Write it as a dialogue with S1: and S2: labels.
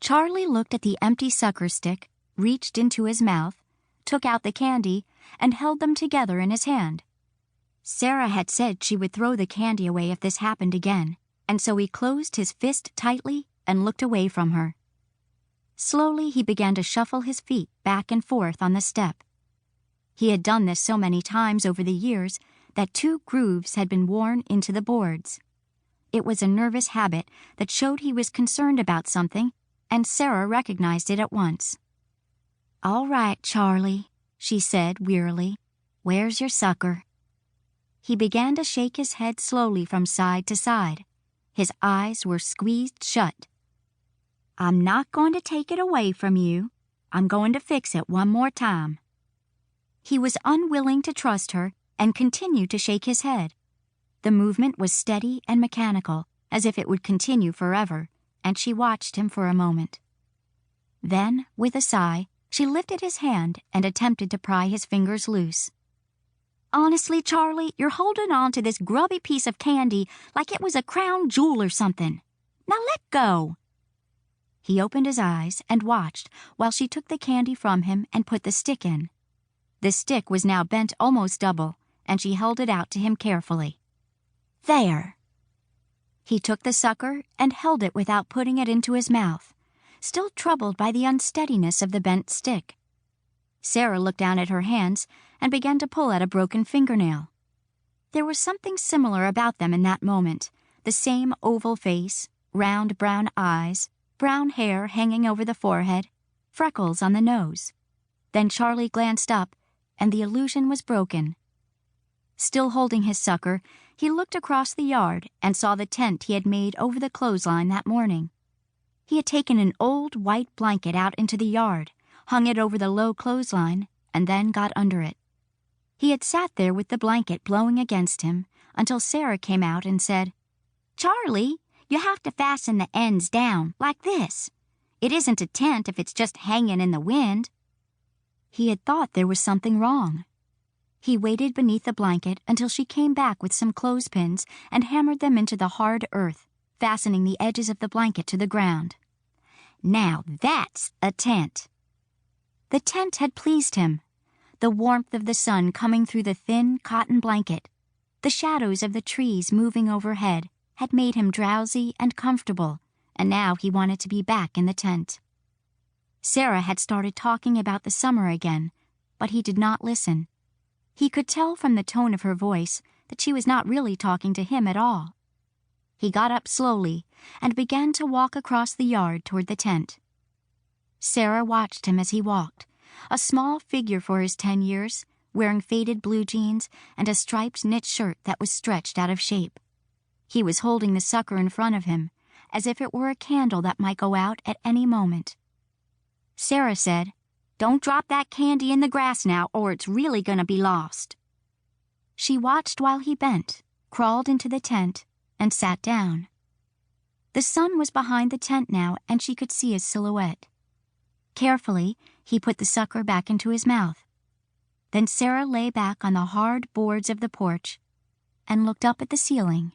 S1: Charlie looked at the empty sucker stick, reached into his mouth, took out the candy, and held them together in his hand. Sara had said she would throw the candy away if this happened again, and so he closed his fist tightly and looked away from her. Slowly he began to shuffle his feet back and forth on the step. He had done this so many times over the years that 2 grooves had been worn into the boards. It was a nervous habit that showed he was concerned about something, and Sara recognized it at once. "All right, Charlie," she said wearily. "Where's your sucker?" He began to shake his head slowly from side to side. His eyes were squeezed shut. "I'm not going to take it away from you. I'm going to fix it one more time." He was unwilling to trust her and continued to shake his head. The movement was steady and mechanical, as if it would continue forever, and she watched him for a moment. Then, with a sigh, she lifted his hand and attempted to pry his fingers loose. "Honestly, Charlie, you're holding on to this grubby piece of candy like it was a crown jewel or something. Now let go." He opened his eyes and watched while she took the candy from him and put the stick in. The stick was now bent almost double, and she held it out to him carefully. "There." He took the sucker and held it without putting it into his mouth, still troubled by the unsteadiness of the bent stick. Sara looked down at her hands and began to pull at a broken fingernail. There was something similar about them in that moment, the same oval face, round brown eyes, brown hair hanging over the forehead, freckles on the nose. Then Charlie glanced up, and the illusion was broken. Still holding his sucker, he looked across the yard and saw the tent he had made over the clothesline that morning. He had taken an old white blanket out into the yard, hung it over the low clothesline, and then got under it. He had sat there with the blanket blowing against him until Sara came out and said, "Charlie, you have to fasten the ends down, like this. It isn't a tent if it's just hanging in the wind." He had thought there was something wrong. He waited beneath the blanket until she came back with some clothespins and hammered them into the hard earth, fastening the edges of the blanket to the ground. "Now that's a tent." The tent had pleased him. The warmth of the sun coming through the thin cotton blanket, the shadows of the trees moving overhead, had made him drowsy and comfortable, and now he wanted to be back in the tent. Sara had started talking about the summer again, but he did not listen. He could tell from the tone of her voice that she was not really talking to him at all. He got up slowly and began to walk across the yard toward the tent. Sara watched him as he walked, a small figure for his 10 years, wearing faded blue jeans and a striped knit shirt that was stretched out of shape. He was holding the sucker in front of him, as if it were a candle that might go out at any moment. Sara said, "Don't drop that candy in the grass now, or it's really going to be lost." She watched while he bent, crawled into the tent, and sat down. The sun was behind the tent now, and she could see his silhouette. Carefully, he put the sucker back into his mouth. Then Sara lay back on the hard boards of the porch and looked up at the ceiling.